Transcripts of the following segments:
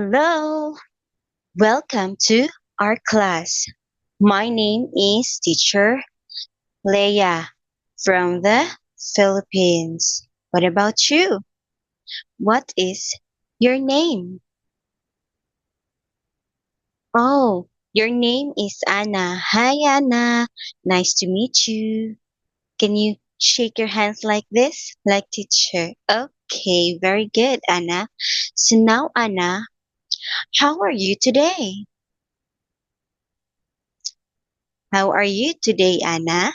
Hello, welcome to our class. My name is Teacher Leia from the Philippines. What about you? What is your name? Oh, your name is Anna. Hi, Anna. Nice to meet you. Can you shake your hands like this, like teacher? Okay, very good, Anna. So now, Anna, how are you today? How are you today, Anna?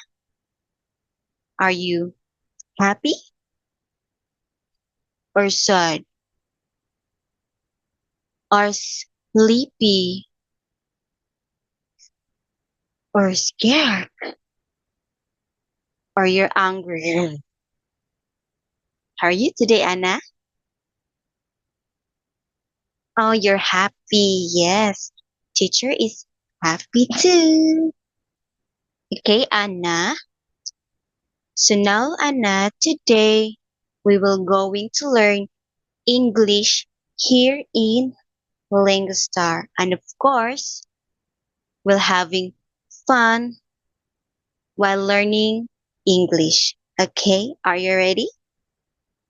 Are you happy or sad or sleepy or scared or you're angry? How are you today, Anna? Oh, you're happy. Yes. Teacher is happy too. Okay, Anna. So now, Anna, today we will going to learn English here in Lingustar. And of course, we're having fun while learning English. Okay, are you ready?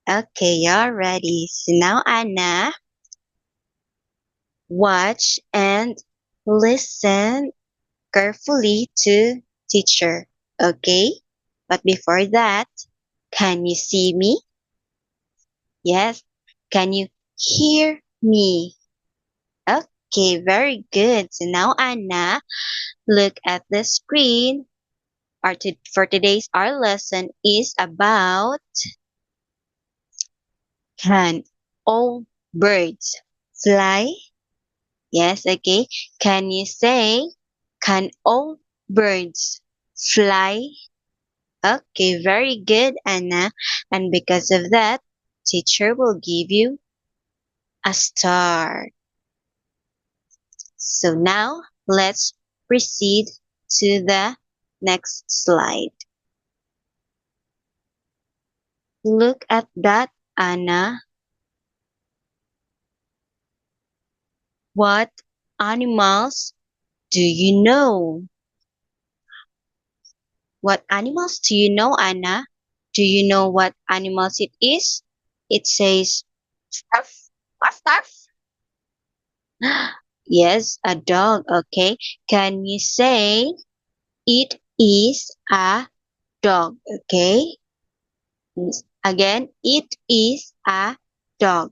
Okay, you're ready. So now, Anna, watch and listen carefully to teacher. Okay? But before that, can you see me? Yes. Can you hear me? Okay, very good. So now, Anna, look at the screen. For today's our lesson is about can all birds fly? Yes, okay. Can you say, can all birds fly? Okay, very good, Anna. And because of that, teacher will give you a star. So now let's proceed to the next slide. Look at that, Anna. What animals do you know? What animals do you know, Anna? Do you know what animals it is? It says stuff. What stuff? Yes, a dog. Okay. Can you say it is a dog? Okay. Again, it is a dog.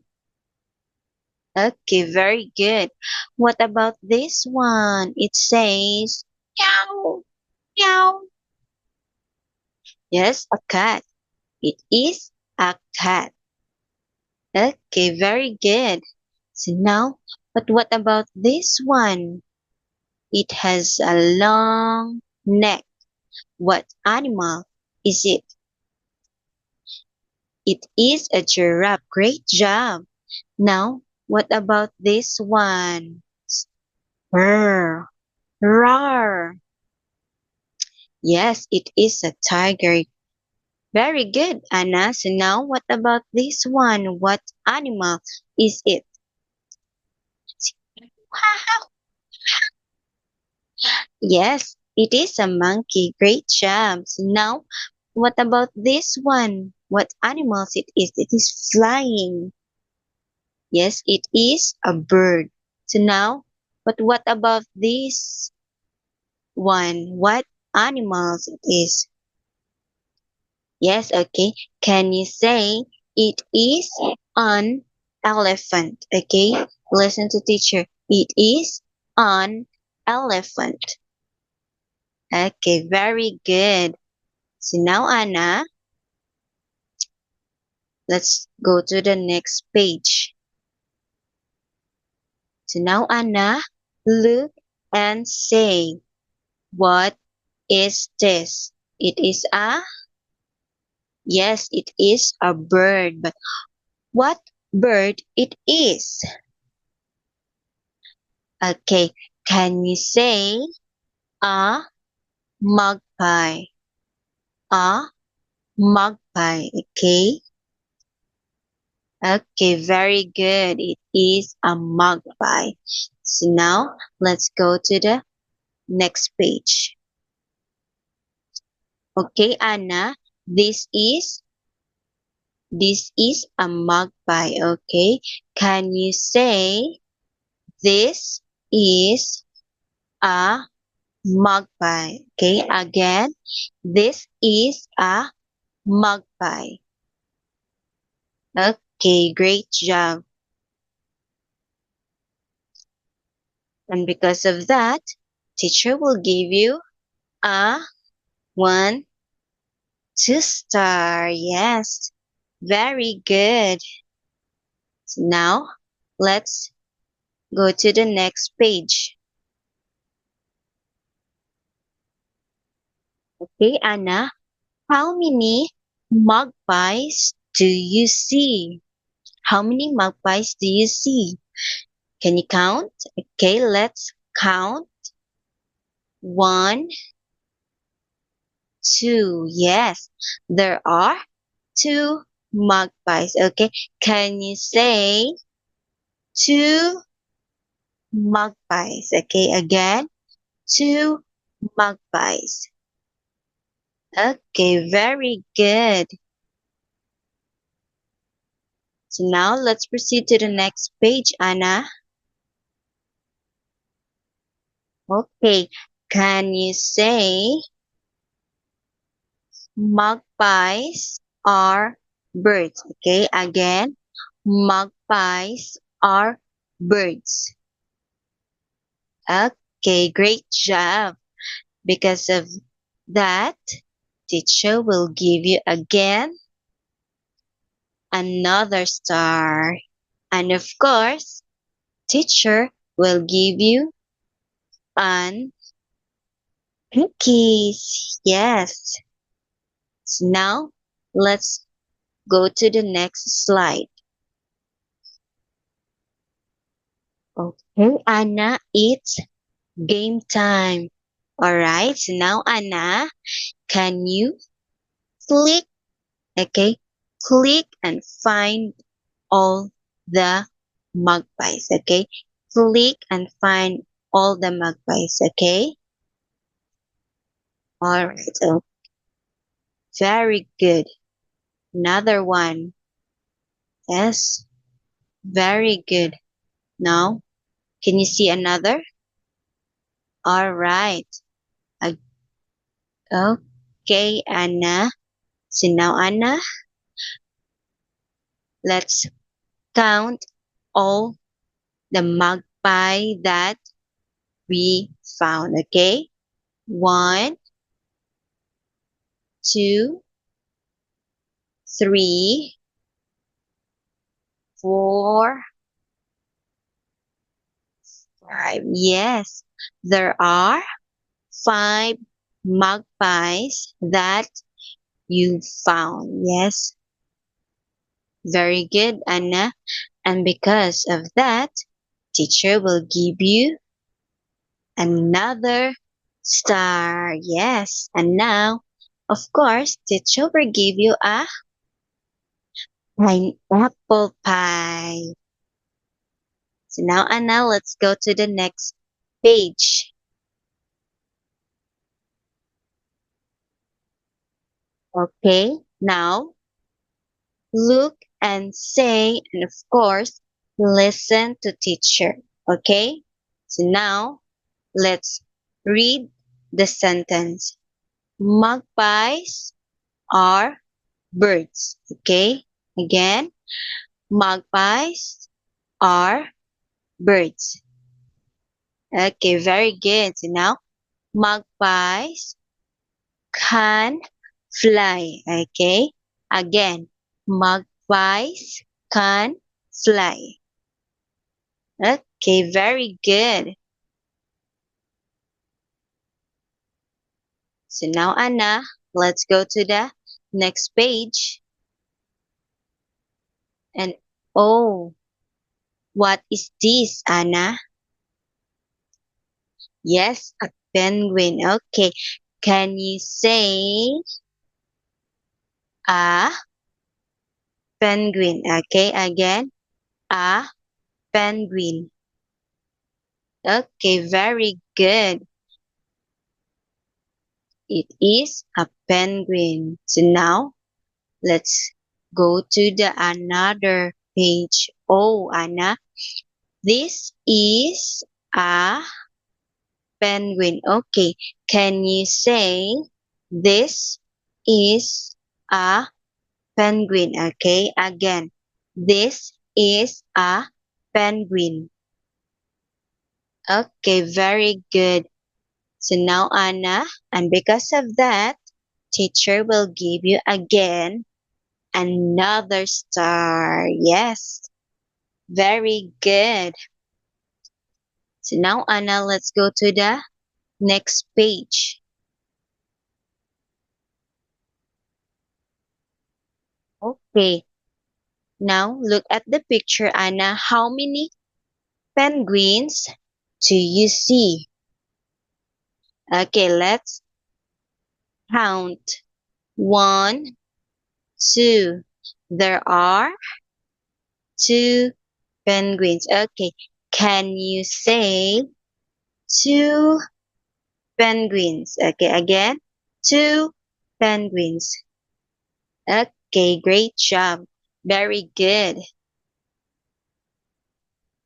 Okay, very good. What about this one? It says meow, meow. Yes, a cat. It is a cat. Okay, very good. So now, but what about this one? It has a long neck. What animal is it? It is a giraffe. Great job. Now, what about this one? Roar. Roar. Yes, it is a tiger. Very good, Anna. So now, what about this one? What animal is it? Wow. Yes, it is a monkey. Great job. So now, what about this one? What animals it is? It is flying. Yes, it is a bird. So now, but what about this one? What animals it is? Yes, okay. Can you say it is an elephant? Okay, listen to teacher. It is an elephant. Okay, very good. So now, Anna, let's go to the next page. So now, Anna, look and say, what is this? It is a, yes, it is a bird. But what bird it is? Okay, can you say a magpie? A magpie, okay? Okay, very good. It is a magpie. So now let's go to the next page. Okay, Anna, this is this is a magpie. Okay, can you say this is a magpie? Okay, again, this is a magpie. Okay, great job. And because of that, teacher will give you a 1, 2 star. Yes, very good. So now let's go to the next page. Okay, Anna, how many magpies do you see? How many magpies do you see? Can you count? Okay, let's count. 1, 2. Yes, there are 2 magpies. Okay, can you say 2 magpies? Okay, again, 2 magpies. Okay, very good. So now let's proceed to the next page, Anna. Okay, can you say magpies are birds? Okay, again, magpies are birds. Okay, great job. Because of that, teacher will give you again another star. And of course, teacher will give you an cookies. Yes. So now let's go to the next slide. Okay, Anna, it's game time. All right. So now, Anna, can you click? Okay, click and find all the magpies. Okay, click and find all the magpies. Okay. All right. Oh, very good. Another one. Yes, very good. Now, can you see another? All right. Uh, Okay, Anna. So now, Anna, let's count all the magpie that we found. Okay. 1, 2, 3, 4, 5. Yes, there are 5 magpies that you found. Yes, very good, Anna. And because of that, teacher will give you another star. Yes, and now, of course, teacher will give you a pineapple pie. So now, Anna, let's go to the next page. Okay, now look and say, and of course, listen to teacher. Okay, so now let's read the sentence. Magpies are birds. Okay, again, magpies are birds. Okay, very good. So now, magpies can fly. Okay, again, magpies can fly. Okay, very good. So now, Anna, let's go to the next page. And oh, what is this, Anna? Yes, a penguin. Okay, can you say a penguin. Okay, again, a penguin. Okay, very good. It is a penguin. So now let's go to the another page. Oh, Anna, this is a penguin. Okay, can you say this is a penguin? Okay, again, this is a penguin. Okay, very good. So now, Anna, and because of that, teacher will give you again another star. Yes, very good. So now, Anna, let's go to the next page. Okay, now look at the picture, Anna. How many penguins do you see? Okay, let's count. One, two. There are two penguins. Okay, can you say two penguins? Okay, again, two penguins. Okay, great job. Very good.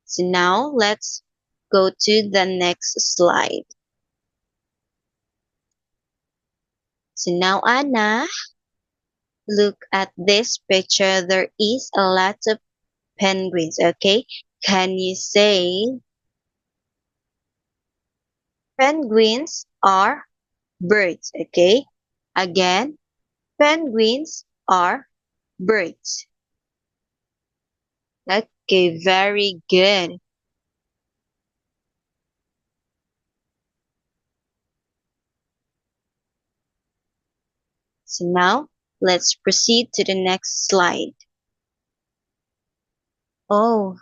So now let's go to the next slide. So now, Anna, look at this picture. There is a lot of penguins. Okay, can you say penguins are birds? Okay, again, penguins are birds. Okay, very good. So now let's proceed to the next slide. Oh,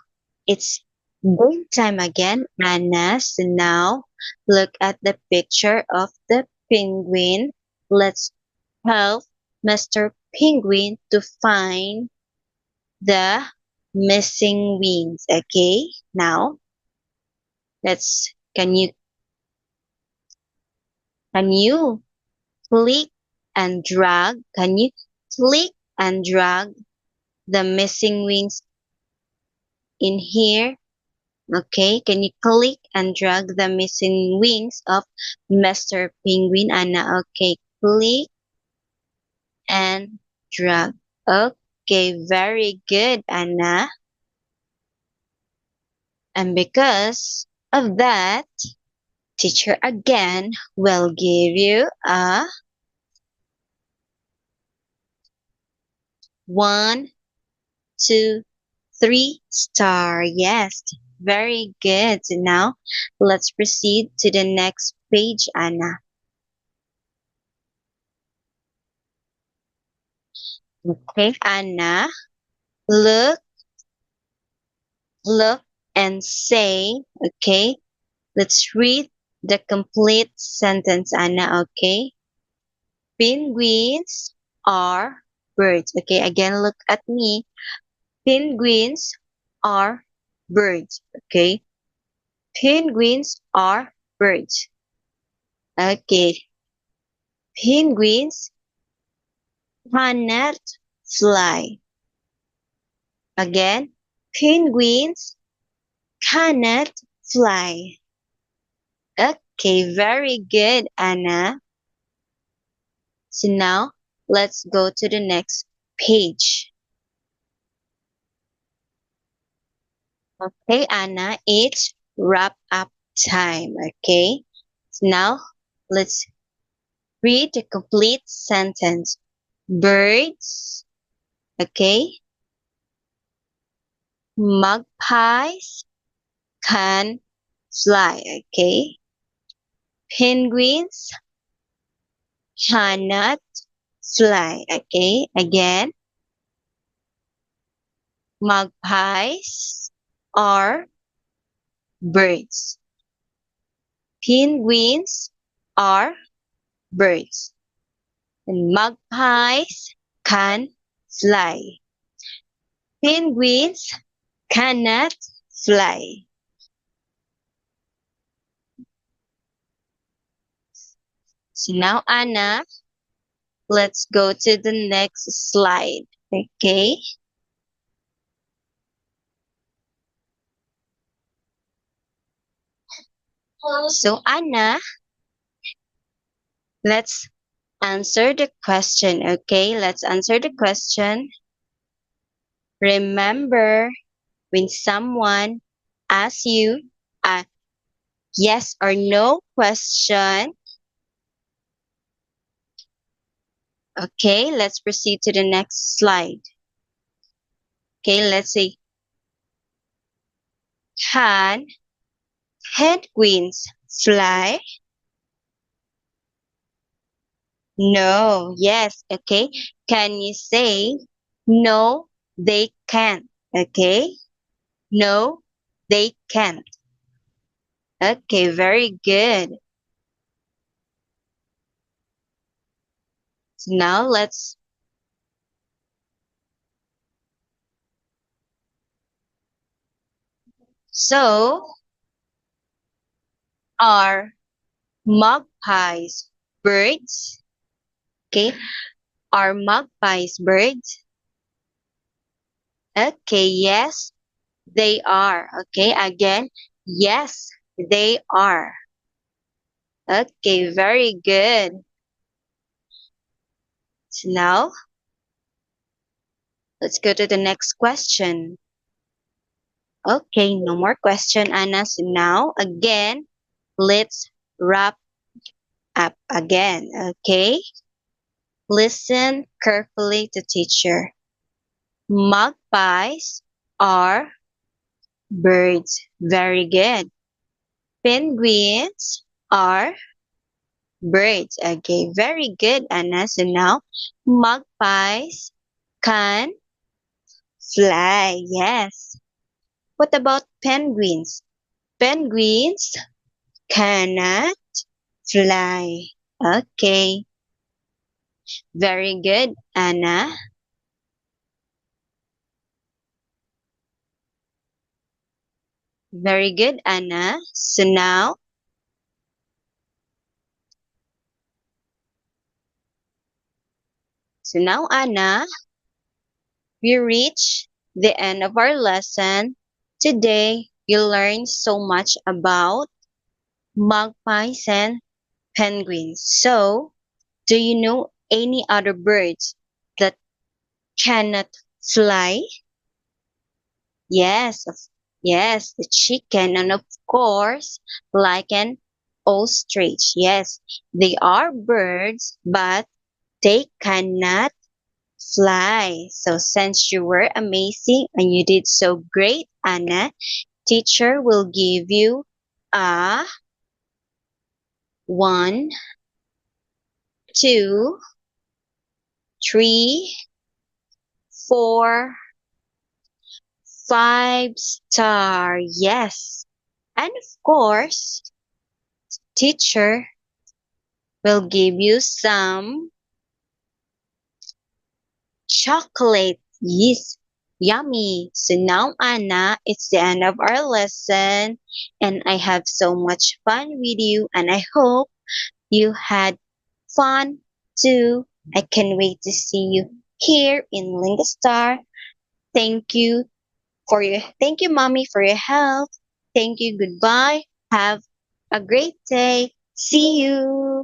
it's game time again, Anna. So now look at the picture of the penguin. Let's help Mr. Penguin to find the missing wings. Okay, now let's can you click and drag? Can you click and drag the missing wings in here? Okay, can you click and drag the missing wings of Mr. Penguin, Anna? Okay, click and drag. Okay, very good, Anna. And because of that, teacher again will give you a 1, 2, 3 star. Yes, very good. So now let's proceed to the next page, Anna. Okay, Anna, look, look, and say, okay, let's read the complete sentence, Anna, okay? Penguins are birds. Okay, again, look at me. Penguins are birds. Okay, penguins are birds. Okay, penguins cannot fly. Again, penguins cannot fly. Okay, very good, Anna. So now let's go to the next page. Okay, Anna, it's wrap up time. Okay, so now let's read the complete sentence. Birds, okay, magpies can fly. Okay, penguins cannot fly. Okay, again, magpies are birds. Penguins are birds. And magpies can fly. Penguins cannot fly. So now, Anna, let's go to the next slide. Okay. So, Anna, let's answer the question. Okay. Let's answer the question. Remember when someone asks you a yes or no question. Okay. Let's proceed to the next slide. Okay. Let's say, can penguins fly? No, yes, okay. Can you say no, they can't? Okay. No, they can't. Okay, very good. So now let's so are magpies birds? Okay. Are magpies birds? Okay, yes, they are. Okay, again, yes, they are. Okay, very good. So now let's go to the next question. Okay, no more question, Anna. So now, again, let's wrap up again. Okay, listen carefully to teacher. Magpies are birds. Very good. Penguins are birds. Okay, very good, Anna. So now, magpies can fly. Yes. What about penguins? Penguins cannot fly. Okay. Very good, Anna. Very good, Anna. So now, Anna, we reach the end of our lesson. Today, you learned so much about magpies and penguins. So, do you know any other birds that cannot fly? Yes, yes, the chicken, and of course, like an ostrich. Yes, they are birds, but they cannot fly. So since you were amazing and you did so great, Anna, teacher will give you a 1, 2, 3, 4, 5 star. Yes. And of course, teacher will give you some chocolate. Yes. Yummy. So now, Anna, it's the end of our lesson, and I have so much fun with you, and I hope you had fun too. I can't wait to see you here in Lingastar. Thank you, mommy, for your help. Thank you. Goodbye. Have a great day. See you.